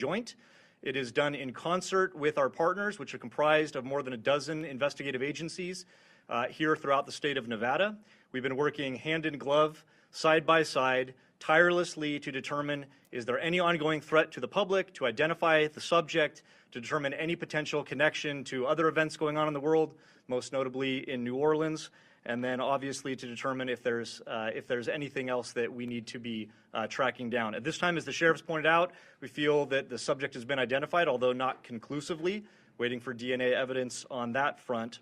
joint. It is done in concert with our partners, which are comprised of more than a dozen investigative agencies here throughout the state of Nevada. We've been working hand in glove, side by side, tirelessly to determine, is there any ongoing threat to the public, to identify the subject, to determine any potential connection to other events going on in the world, most notably in New Orleans, and then obviously to determine if there's anything else that we need to be tracking down. At this time, as the sheriff's pointed out, we feel that the subject has been identified, although not conclusively, waiting for DNA evidence on that front.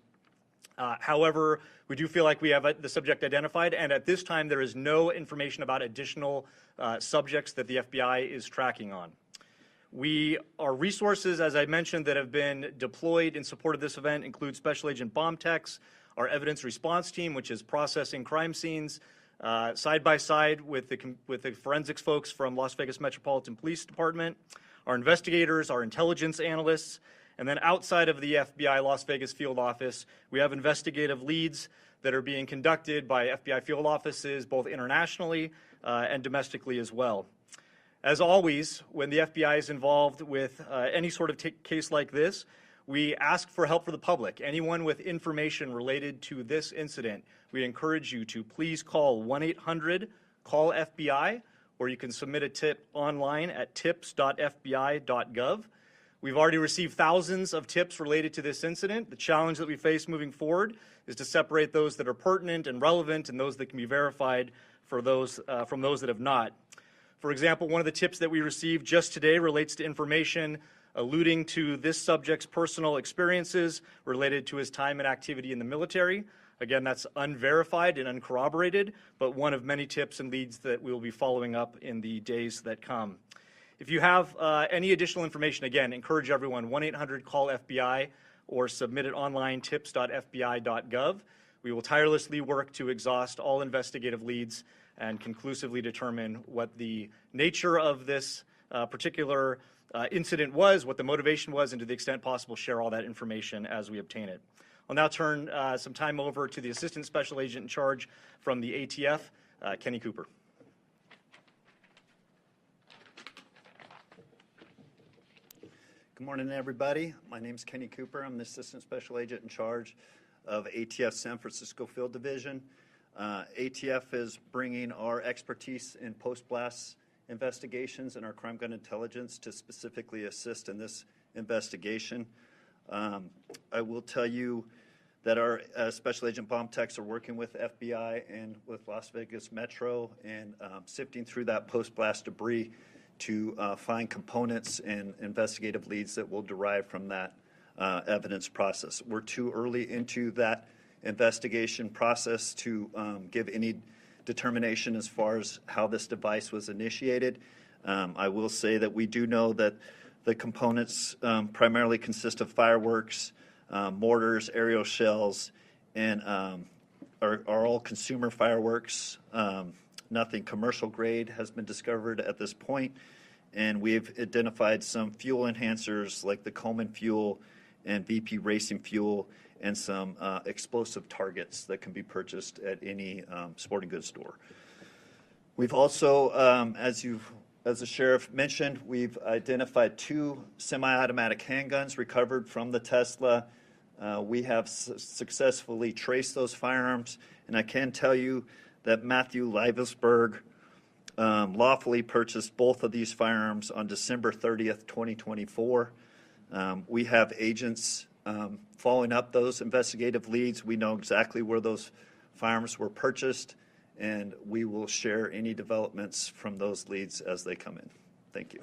However, we do feel like we have the subject identified, and at this time there is no information about additional subjects that the FBI is tracking on. Our resources, as I mentioned, that have been deployed in support of this event include Special Agent Bomb Techs, our evidence response team, which is processing crime scenes, side by side with the forensics folks from Las Vegas Metropolitan Police Department, our investigators, our intelligence analysts, and then outside of the FBI Las Vegas field office, we have investigative leads that are being conducted by FBI field offices, both internationally and domestically as well. As always, when the FBI is involved with any sort of case like this, we ask for help for the public. Anyone with information related to this incident, we encourage you to please call 1-800-CALL-FBI, or you can submit a tip online at tips.fbi.gov. We've already received thousands of tips related to this incident. The challenge that we face moving forward is to separate those that are pertinent and relevant and those that can be verified from those that have not. For example, one of the tips that we received just today relates to information alluding to this subject's personal experiences related to his time and activity in the military. Again, that's unverified and uncorroborated, but one of many tips and leads that we will be following up in the days that come. If you have any additional information, again, encourage everyone, 1-800-CALL-FBI or submit it online, tips.fbi.gov. We will tirelessly work to exhaust all investigative leads and conclusively determine what the nature of this particular incident was, what the motivation was, and to the extent possible, share all that information as we obtain it. I'll now turn some time over to the Assistant Special Agent in charge from the ATF, Kenny Cooper. Good morning, everybody. My name is Kenny Cooper. I'm the Assistant Special Agent in charge of ATF San Francisco Field Division. ATF is bringing our expertise in post-blast investigations and our crime gun intelligence to specifically assist in this investigation. I will tell you that our Special Agent Bomb Techs are working with FBI and with Las Vegas Metro and sifting through that post-blast debris to find components and investigative leads that will derive from that evidence process. We're too early into that investigation process to give any determination as far as how this device was initiated. I will say that we do know that the components primarily consist of fireworks, mortars, aerial shells, and are all consumer fireworks. Nothing commercial grade has been discovered at this point, and we've identified some fuel enhancers like the Coleman fuel and VP Racing fuel and some explosive targets that can be purchased at any sporting goods store. We've also, as the sheriff mentioned, we've identified 2 semi-automatic handguns recovered from the Tesla. We have successfully traced those firearms, and I can tell you that Matthew Livesberg lawfully purchased both of these firearms on December 30th, 2024. We have agents following up those investigative leads. We know exactly where those firearms were purchased, and we will share any developments from those leads as they come in. Thank you.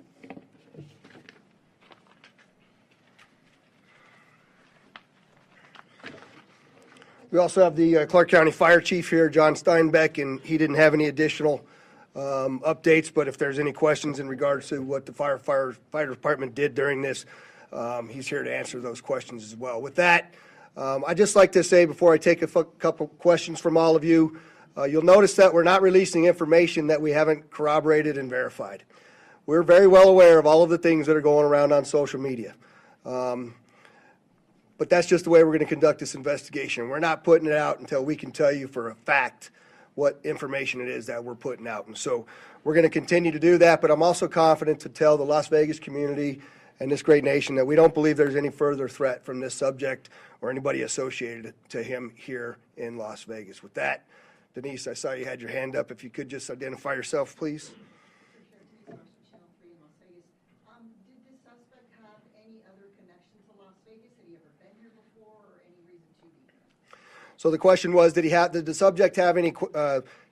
We also have the Clark County Fire Chief here, John Steinbeck, and he didn't have any additional updates, but if there's any questions in regards to what the fire department did during this, he's here to answer those questions as well. With that, I'd just like to say before I take a couple questions from all of you, you'll notice that we're not releasing information that we haven't corroborated and verified. We're very well aware of all of the things that are going around on social media. But that's just the way we're going to conduct this investigation. We're not putting it out until we can tell you for a fact what information it is that we're putting out. And so we're going to continue to do that, but I'm also confident to tell the Las Vegas community and this great nation that we don't believe there's any further threat from this subject or anybody associated to him here in Las Vegas. With that, Denise, I saw you had your hand up. If you could just identify yourself, please. Did this suspect have any other connection to Las Vegas? Had he ever been here before, or any reason to be here? So the question was, did the subject have any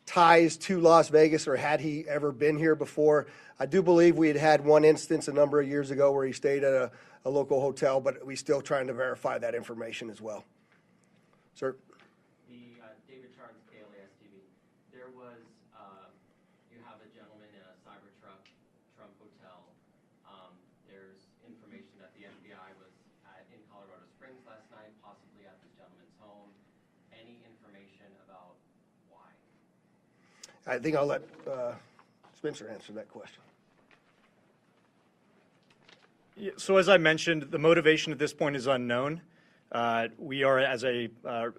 ties to Las Vegas, or had he ever been here before? I do believe we had one instance a number of years ago where he stayed at a local hotel, but we're still trying to verify that information as well. Sir? David Charles, KLAS TV. There was, you have a gentleman in a Cybertruck, Trump Hotel. There's information that the FBI was in Colorado Springs last night, possibly at this gentleman's home. Any information about why? I think I'll let Spencer answer that question. Yeah, so as I mentioned, the motivation at this point is unknown. We are, as I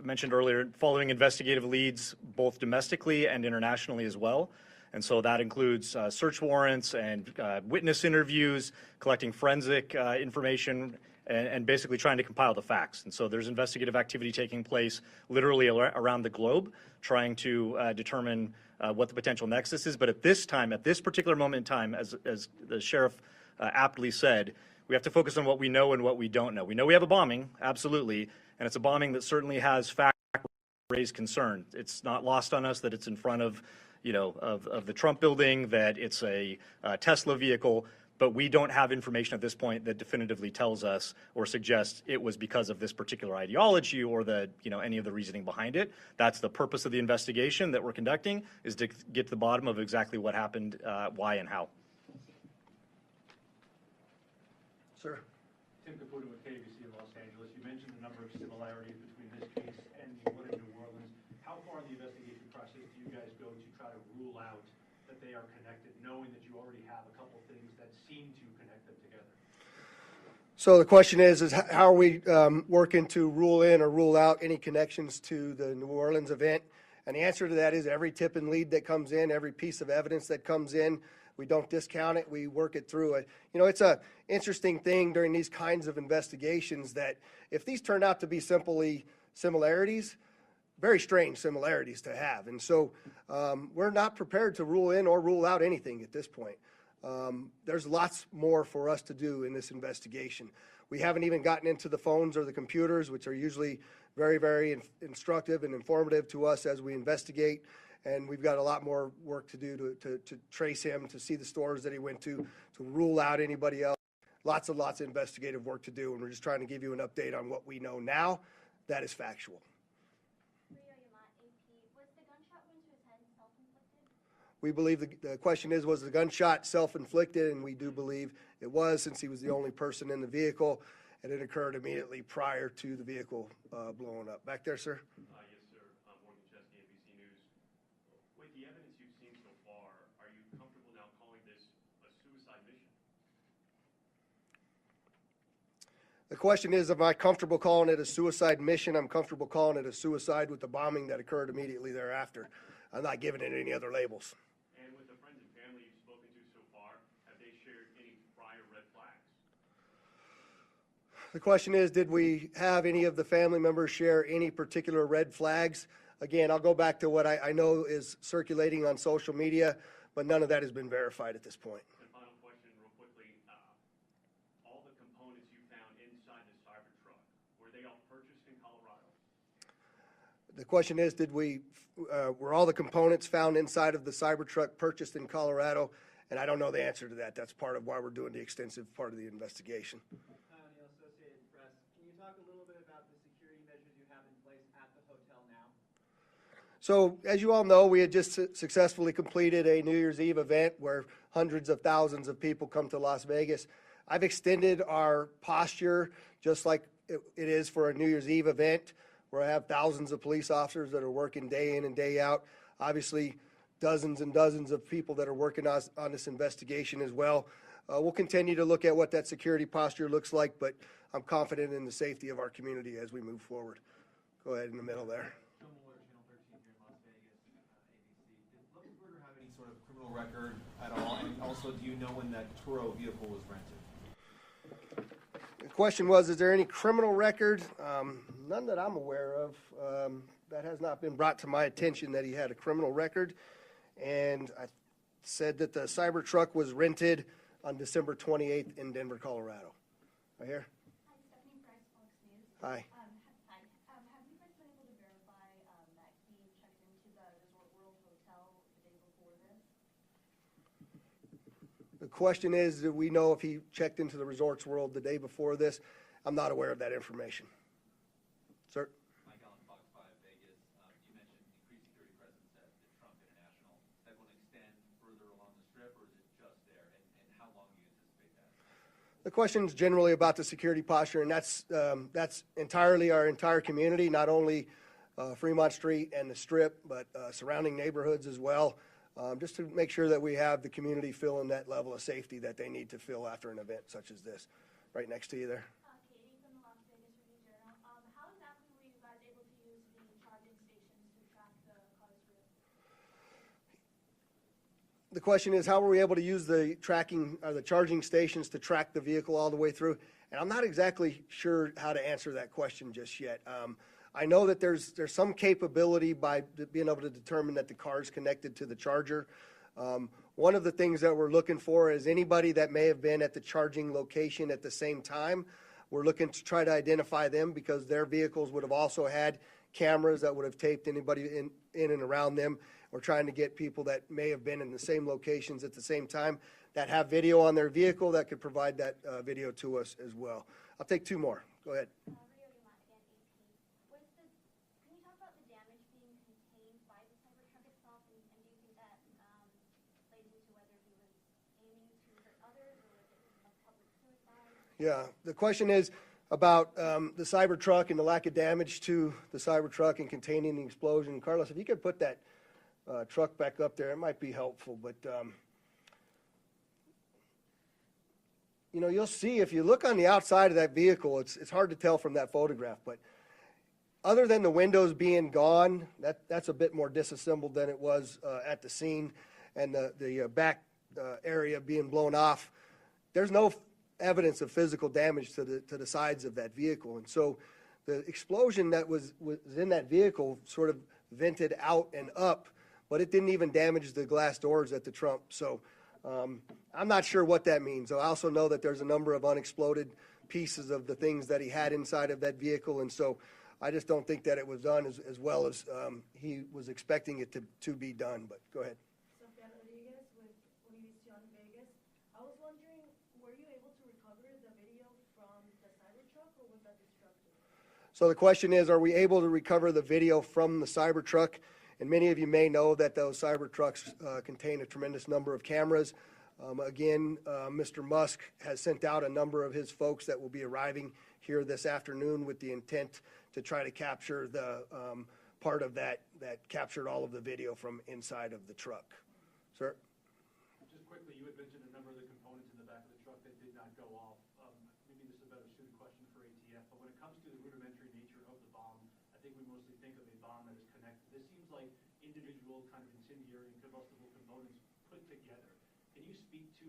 mentioned earlier, following investigative leads both domestically and internationally as well. And so that includes search warrants and witness interviews, collecting forensic information, and basically trying to compile the facts. And so there's investigative activity taking place literally around the globe, trying to determine what the potential nexus is. But at this time, at this particular moment in time, as the sheriff aptly said, we have to focus on what we know and what we don't know. We know we have a bombing, absolutely, and it's a bombing that certainly has fact-raised concern. It's not lost on us that it's in front of, of the Trump building, that it's a Tesla vehicle, but we don't have information at this point that definitively tells us or suggests it was because of this particular ideology or any of the reasoning behind it. That's the purpose of the investigation that we're conducting, is to get to the bottom of exactly what happened, why and how. Sir? Tim Caputo with KBC in Los Angeles. You mentioned the number of similarities between this case and the one in New Orleans. How far in the investigation process do you guys go to try to rule out that they are connected, knowing that you already have a couple things that seem to connect them together? So the question is how are we working to rule in or rule out any connections to the New Orleans event? And the answer to that is every tip and lead that comes in, every piece of evidence that comes in, we don't discount it. We work it through. It's a interesting thing during these kinds of investigations that if these turn out to be simply similarities, very strange similarities to have. And so we're not prepared to rule in or rule out anything at this point. There's lots more for us to do in this investigation. We haven't even gotten into the phones or the computers, which are usually very, very instructive and informative to us as we investigate. And we've got a lot more work to do to trace him, to see the stores that he went to rule out anybody else. Lots of investigative work to do, and we're just trying to give you an update on what we know now that is factual. Was the gunshot wound to his head self-inflicted? We believe the question is, was the gunshot self-inflicted? And we do believe it was, since he was the only person in the vehicle, and it occurred immediately prior to the vehicle blowing up. Back there, sir? Yes, sir. Morgan Chesney, NBC News. With the evidence you've seen so far, are you comfortable now calling this a suicide mission? The question is, am I comfortable calling it a suicide mission? I'm comfortable calling it a suicide with the bombing that occurred immediately thereafter. I'm not giving it any other labels. And with the friends and family you've spoken to so far, have they shared any prior red flags? The question is, did we have any of the family members share any particular red flags? Again, I'll go back to what I know is circulating on social media, but none of that has been verified at this point. And final question, real quickly. All the components you found inside the Cybertruck, were they all purchased in Colorado? The question is, were all the components found inside of the Cybertruck purchased in Colorado? And I don't know the answer to that. That's part of why we're doing the extensive part of the investigation. Associated Press. Can you talk a little bit about the security measures you have in place at the hotel now? So, as you all know, we had just successfully completed a New Year's Eve event where hundreds of thousands of people come to Las Vegas. I've extended our posture just like it is for a New Year's Eve event, where I have thousands of police officers that are working day in and day out. Obviously, dozens and dozens of people that are working on this investigation as well. We'll continue to look at what that security posture looks like, but I'm confident in the safety of our community as we move forward. Go ahead in the middle there. Channel 13 here in Las Vegas. record at all? And also, do you know when that Turo vehicle was rented? The question was, is there any criminal record? None that I'm aware of. That has not been brought to my attention that he had a criminal record. And I said that the Cybertruck was rented on December 28th in Denver, Colorado. Right here. Hi, Stephanie Price, Fox News. Hi. Hi. Have you guys been able to verify that he checked into the Resort World Hotel the day before this? The question is, do we know if he checked into the Resorts World the day before this? I'm not aware of that information. Sir? Mike Allen, Fox 5 Vegas. You mentioned increased security presence at the Trump International. Is that going to extend further along the strip, or is it just there? And how long do you anticipate that? The question is generally about the security posture, and that's entirely our entire community, not only Fremont Street and the Strip, but surrounding neighborhoods as well, just to make sure that we have the community feeling that level of safety that they need to feel after an event such as this. Right next to you there. Katie from the Las Vegas Cybertruck. How exactly were you guys able to use the charging stations to track the car's route? The question is, how were we able to use the charging stations to track the vehicle all the way through? And I'm not exactly sure how to answer that question just yet. I know that there's some capability by being able to determine that the car is connected to the charger. One of the things that we're looking for is anybody that may have been at the charging location at the same time. We're looking to try to identify them because their vehicles would have also had cameras that would have taped anybody in and around them. We're trying to get people that may have been in the same locations at the same time that have video on their vehicle that could provide that video to us as well. I'll take two more. Go ahead. Can you talk about the damage being contained by the Cybertruck itself, and do you think that plays into whether he was aiming to hurt others or if it was a public suicide? Yeah, the question is about the Cybertruck and the lack of damage to the Cybertruck and containing the explosion. Carlos, if you could put that truck back up there, it might be helpful. But, you know, you'll see if you look on the outside of that vehicle, it's hard to tell from that photograph. But other than the windows being gone, that's a bit more disassembled than it was at the scene, and the back area being blown off. There's no evidence of physical damage to the sides of that vehicle. And so the explosion that was in that vehicle sort of vented out and up, but it didn't even damage the glass doors at the Trump. So I'm not sure what that means. I also know that there's a number of unexploded pieces of the things that he had inside of that vehicle. And so I just don't think that it was done as well as he was expecting it to be done. But go ahead. Sophia Rodriguez with Univision Vegas. I was wondering, were you able to recover the video from the Cybertruck, or was that destructive? So the question is, are we able to recover the video from the Cybertruck? And many of you may know that those Cybertrucks contain a tremendous number of cameras. Again, Mr. Musk has sent out a number of his folks that will be arriving here this afternoon with the intent to try to capture the part of that captured all of the video from inside of the truck. Sir? Just quickly, you had mentioned a number of the components in the back of the truck that did not go off. Maybe this is a better suited question for ATF, but when it comes to the rudimentary nature of the bomb, I think we mostly think of a bomb that is connected. This seems like individual kind of incendiary and combustible components put together. Can you speak to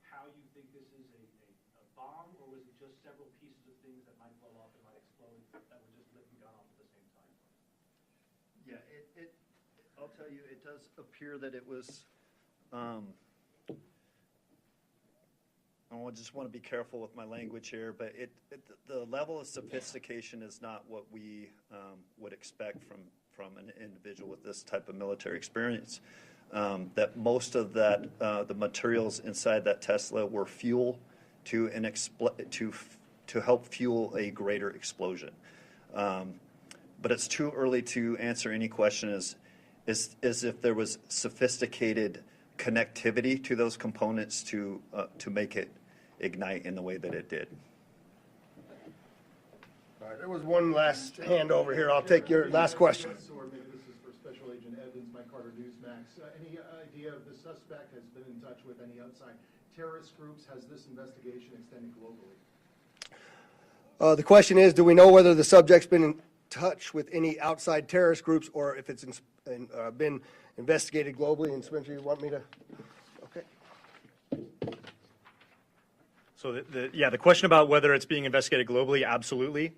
how you think this is a bomb, or was it just several pieces of things that might blow up and might explode that were just lit and gone off at the same time? Yeah, I'll tell you, it does appear that it was, I just want to be careful with my language here, but the level of sophistication is not what we would expect from an individual with this type of military experience. That most of the materials inside that Tesla were fuel to help fuel a greater explosion. But it's too early to answer any question as if there was sophisticated connectivity to those components to make it ignite in the way that it did. All right, there was one last hand over here. I'll take your last question. Or maybe this is for Special Agent Evans, Mike Carter, Newsmax. Any idea if the suspect has been in touch with any outside terrorist groups? Has this investigation extended globally? The question is, do we know whether the subject's been touch with any outside terrorist groups, or if it's been investigated globally. And Spencer, you want me to? Okay. So the question about whether it's being investigated globally, absolutely.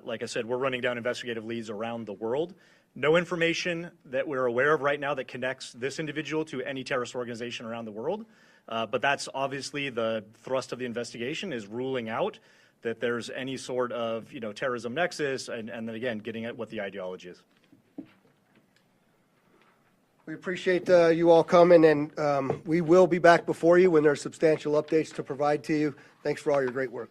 Like I said, we're running down investigative leads around the world. No information that we're aware of right now that connects this individual to any terrorist organization around the world. But that's obviously the thrust of the investigation, is ruling out that there's any sort of, terrorism nexus, and then again, getting at what the ideology is. We appreciate you all coming, and we will be back before you when there's substantial updates to provide to you. Thanks for all your great work.